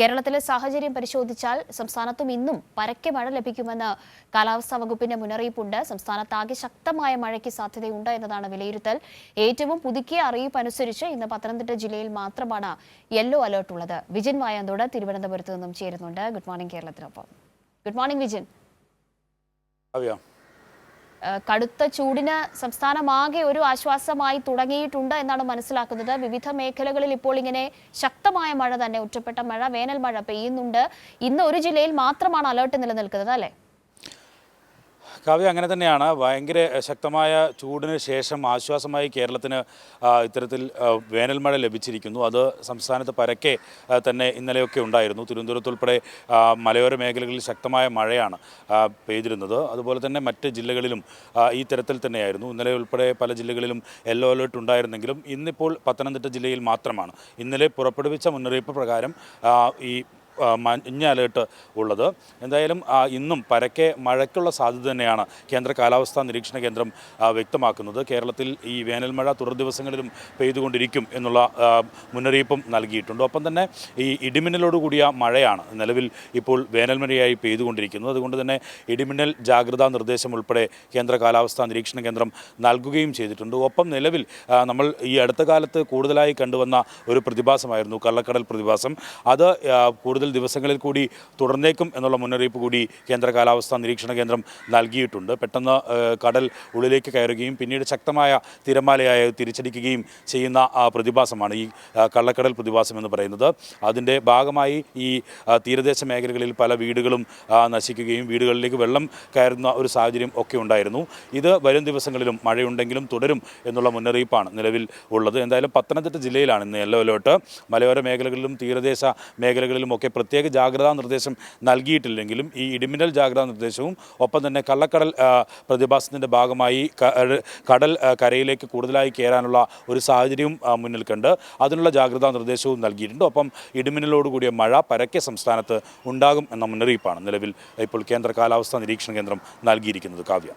കേരളത്തിലെ സാഹചര്യം പരിശോധിച്ചാൽ സംസ്ഥാനത്തും ഇന്നും പരക്കെ മഴ ലഭിക്കുമെന്ന് കാലാവസ്ഥാ വകുപ്പിന്റെ മുന്നറിയിപ്പുണ്ട്. സംസ്ഥാനത്താകെ ശക്തമായ മഴയ്ക്ക് സാധ്യതയുണ്ട് എന്നതാണ് വിലയിരുത്തൽ. ഏറ്റവും പുതുക്കിയ അറിയിപ്പ് അനുസരിച്ച് ഇന്ന് പത്തനംതിട്ട ജില്ലയിൽ മാത്രമാണ് യെല്ലോ അലർട്ട് ഉള്ളത്. വിജിൻ വായാന്തോട് തിരുവനന്തപുരത്ത് നിന്നും ചേരുന്നുണ്ട്. ഗുഡ് മോർണിംഗ് കേരളത്തിനൊപ്പം. Good morning Vijin. കടുത്ത ചൂടിന് സംസ്ഥാനമാകെ ഒരു ആശ്വാസമായി തുടങ്ങിയിട്ടുണ്ട് എന്നാണ് മനസ്സിലാക്കുന്നത്. വിവിധ മേഖലകളിൽ ഇപ്പോൾ ഇങ്ങനെ ശക്തമായ മഴ തന്നെ, ഒറ്റപ്പെട്ട മഴ, വേനൽ മഴ പെയ്യുന്നുണ്ട്. ഇന്ന് ഒരു ജില്ലയിൽ മാത്രമാണ് അലേർട്ട് നിലനിൽക്കുന്നത് അല്ലേ? കാവ്യ, അങ്ങനെ തന്നെയാണ്. ഭയങ്കര ശക്തമായ ചൂടിന് ശേഷം ആശ്വാസമായി കേരളത്തിന് ഇത്തരത്തിൽ വേനൽ മഴ ലഭിച്ചിരിക്കുന്നു. അത് സംസ്ഥാനത്ത് പരക്കെ തന്നെ ഇന്നലെയൊക്കെ ഉണ്ടായിരുന്നു. തിരുവനന്തപുരത്തുൾപ്പെടെ മലയോര മേഖലകളിൽ ശക്തമായ മഴയാണ് പെയ്തിരുന്നത്. അതുപോലെ തന്നെ മറ്റ് ജില്ലകളിലും ഈ തരത്തിൽ തന്നെയായിരുന്നു. ഇന്നലെ ഉൾപ്പെടെ പല ജില്ലകളിലും യെല്ലോ അലേർട്ട് ഉണ്ടായിരുന്നെങ്കിലും ഇന്നിപ്പോൾ പത്തനംതിട്ട ജില്ലയിൽ മാത്രമാണ്. ഇന്നലെ പുറപ്പെടുവിച്ച മുന്നറിയിപ്പ് പ്രകാരം ഈ മഞ്ഞ അലേർട്ട് ഉള്ളത്. എന്തായാലും ഇന്നും പരക്കെ മഴയ്ക്കുള്ള സാധ്യത തന്നെയാണ് കേന്ദ്ര കാലാവസ്ഥാ നിരീക്ഷണ കേന്ദ്രം വ്യക്തമാക്കുന്നത്. കേരളത്തിൽ ഈ വേനൽമഴ തുടർ ദിവസങ്ങളിലും പെയ്തുകൊണ്ടിരിക്കും എന്നുള്ള മുന്നറിയിപ്പും നൽകിയിട്ടുണ്ട്. ഒപ്പം തന്നെ ഈ ഇടിമിന്നലോടുകൂടിയ മഴയാണ് നിലവിൽ ഇപ്പോൾ വേനൽമഴയായി പെയ്തുകൊണ്ടിരിക്കുന്നത്. അതുകൊണ്ട് തന്നെ ഇടിമിന്നൽ ജാഗ്രതാ നിർദ്ദേശം ഉൾപ്പെടെ കേന്ദ്ര കാലാവസ്ഥാ നിരീക്ഷണ കേന്ദ്രം നൽകുകയും ചെയ്തിട്ടുണ്ട്. ഒപ്പം നിലവിൽ നമ്മൾ ഈ അടുത്ത കാലത്ത് കൂടുതലായി കണ്ടുവന്ന ഒരു പ്രതിഭാസമായിരുന്നു കള്ളക്കടൽ പ്രതിഭാസം. അത് കൂടുതൽ ദിവസങ്ങളിൽ കൂടി തുടർന്നേക്കും എന്നുള്ള മുന്നറിയിപ്പ് കൂടി കേന്ദ്ര കാലാവസ്ഥാ നിരീക്ഷണ കേന്ദ്രം നൽകിയിട്ടുണ്ട്. പെട്ടെന്ന് കടൽ ഉള്ളിലേക്ക് കയറുകയും പിന്നീട് ശക്തമായ തിരമാലയായി തിരിച്ചടിക്കുകയും ചെയ്യുന്ന പ്രതിഭാസമാണ് ഈ കള്ളക്കടൽ പ്രതിഭാസം എന്ന് പറയുന്നത്. അതിൻ്റെ ഭാഗമായി ഈ തീരദേശ മേഖലകളിൽ പല വീടുകളും നശിക്കുകയും വീടുകളിലേക്ക് വെള്ളം കയറുന്ന ഒരു സാഹചര്യം ഒക്കെ ഉണ്ടായിരുന്നു. ഇത് വരും ദിവസങ്ങളിലും മഴയുണ്ടെങ്കിലും തുടരും എന്നുള്ള മുന്നറിയിപ്പാണ് നിലവിൽ ഉള്ളത്. എന്തായാലും പത്തനംതിട്ട ജില്ലയിലാണ് ഇന്ന് യെല്ലോ അലേർട്ട്. മലയോര മേഖലകളിലും തീരദേശ മേഖലകളിലും ഒക്കെ പ്രത്യേക ജാഗ്രതാ നിർദ്ദേശം നൽകിയിട്ടില്ലെങ്കിലും ഈ ഇടിമിന്നൽ ജാഗ്രതാ നിർദ്ദേശവും ഒപ്പം തന്നെ കള്ളക്കടൽ പ്രതിഭാസത്തിൻ്റെ ഭാഗമായി കടൽ കരയിലേക്ക് കൂടുതലായി കയറാനുള്ള ഒരു സാഹചര്യവും മുന്നിൽ കണ്ട് അതിനുള്ള ജാഗ്രതാ നിർദ്ദേശവും നൽകിയിട്ടുണ്ട്. ഒപ്പം ഇടിമിന്നലോടുകൂടിയ മഴ പരക്കെ സംസ്ഥാനത്ത് ഉണ്ടാകും എന്ന മുന്നറിയിപ്പാണ് നിലവിൽ ഇപ്പോൾ കേന്ദ്ര കാലാവസ്ഥാ നിരീക്ഷണ കേന്ദ്രം നൽകിയിരിക്കുന്നത്. കാവ്യ,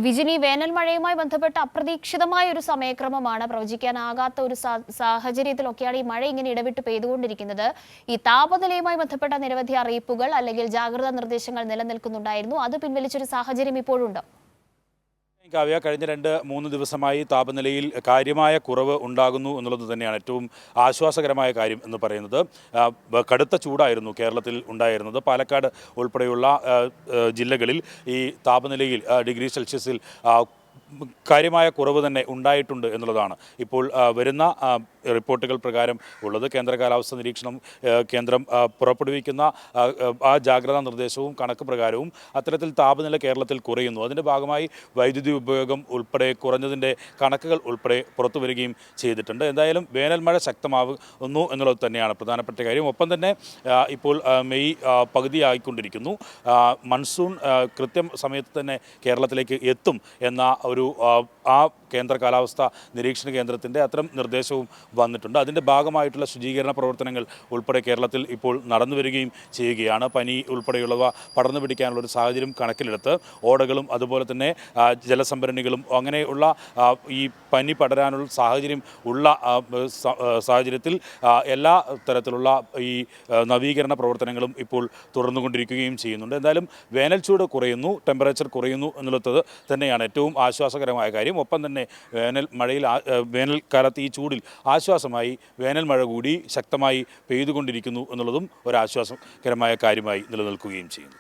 വിജിനി, വേനൽ മഴയുമായി ബന്ധപ്പെട്ട അപ്രതീക്ഷിതമായ ഒരു സമയക്രമമാണ്. പ്രവചിക്കാനാകാത്ത ഒരു സാഹചര്യത്തിലൊക്കെയാണ് ഈ മഴ ഇങ്ങനെ ഇടവിട്ട് പെയ്തുകൊണ്ടിരിക്കുന്നത്. ഈ താപനിലയുമായി ബന്ധപ്പെട്ട നിരവധി അറിയിപ്പുകൾ അല്ലെങ്കിൽ ജാഗ്രതാ നിർദ്ദേശങ്ങൾ നിലനിൽക്കുന്നുണ്ടായിരുന്നു. അത് പിൻവലിച്ചൊരു സാഹചര്യം ഇപ്പോഴുണ്ടോ? കാവ്യ, കഴിഞ്ഞ 2-3 ദിവസമായി താപനിലയിൽ കാര്യമായ കുറവ് ഉണ്ടാകുന്നു എന്നുള്ളത് തന്നെയാണ് ഏറ്റവും ആശ്വാസകരമായ കാര്യം എന്ന് പറയുന്നത്. കടുത്ത ചൂടായിരുന്നു കേരളത്തിൽ ഉണ്ടായിരുന്നത്. പാലക്കാട് ഉൾപ്പെടെയുള്ള ജില്ലകളിൽ ഈ താപനിലയിൽ ഡിഗ്രി സെൽഷ്യസിൽ കാര്യമായ കുറവ് തന്നെ ഉണ്ടായിട്ടുണ്ട് എന്നുള്ളതാണ് ഇപ്പോൾ വരുന്ന റിപ്പോർട്ടുകൾ പ്രകാരം ഉള്ളത്. കേന്ദ്ര കാലാവസ്ഥാ നിരീക്ഷണം കേന്ദ്രം പുറപ്പെടുവിക്കുന്ന ആ ജാഗ്രതാ നിർദ്ദേശവും കണക്ക് പ്രകാരവും അത്തരത്തിൽ താപനില കേരളത്തിൽ കുറയുന്നു. അതിൻ്റെ ഭാഗമായി വൈദ്യുതി ഉപയോഗം ഉൾപ്പെടെ കുറഞ്ഞതിൻ്റെ കണക്കുകൾ ഉൾപ്പെടെ പുറത്തു വരികയും ചെയ്തിട്ടുണ്ട്. എന്തായാലും വേനൽമഴ ശക്തമാകുന്നു എന്നുള്ളത് തന്നെയാണ് പ്രധാനപ്പെട്ട കാര്യം. ഒപ്പം തന്നെ ഇപ്പോൾ മെയ് പകുതിയായിക്കൊണ്ടിരിക്കുന്നു. മൺസൂൺ കൃത്യം സമയത്ത് തന്നെ കേരളത്തിലേക്ക് എത്തും എന്ന ഒരു ആ കേന്ദ്ര കാലാവസ്ഥാ നിരീക്ഷണ കേന്ദ്രത്തിൻ്റെ അത്തരം നിർദ്ദേശവും വന്നിട്ടുണ്ട്. അതിൻ്റെ ഭാഗമായിട്ടുള്ള ശുചീകരണ പ്രവർത്തനങ്ങൾ ഉൾപ്പെടെ കേരളത്തിൽ ഇപ്പോൾ നടന്നു വരികയും ചെയ്യുകയാണ്. പനി ഉൾപ്പെടെയുള്ളവ പടർന്നു പിടിക്കാനുള്ളൊരു സാഹചര്യം കണക്കിലെടുത്ത് ഓടകളും അതുപോലെ തന്നെ ജലസംഭരണികളും അങ്ങനെയുള്ള ഈ പനി പടരാനുള്ള സാഹചര്യം ഉള്ള സാഹചര്യത്തിൽ എല്ലാ തരത്തിലുള്ള ഈ നവീകരണ പ്രവർത്തനങ്ങളും ഇപ്പോൾ തുടർന്നുകൊണ്ടിരിക്കുകയും ചെയ്യുന്നുണ്ട്. എന്തായാലും വേനൽ ചൂട് കുറയുന്നു, ടെമ്പറേച്ചർ കുറയുന്നു എന്നുള്ളത് തന്നെയാണ് ഏറ്റവും ആശ്വാസകരമായ കാര്യം. ഒപ്പം തന്നെ വേനൽക്കാലത്ത് ഈ ചൂടിൽ ആശ്വാസമായി വേനൽ മഴ കൂടി ശക്തമായി പെയ്തുകൊണ്ടിരിക്കുന്നു എന്നുള്ളതും ഒരു ആശ്വാസകരമായ കാര്യമായി നിലനിൽക്കുകയും ചെയ്യുന്നു.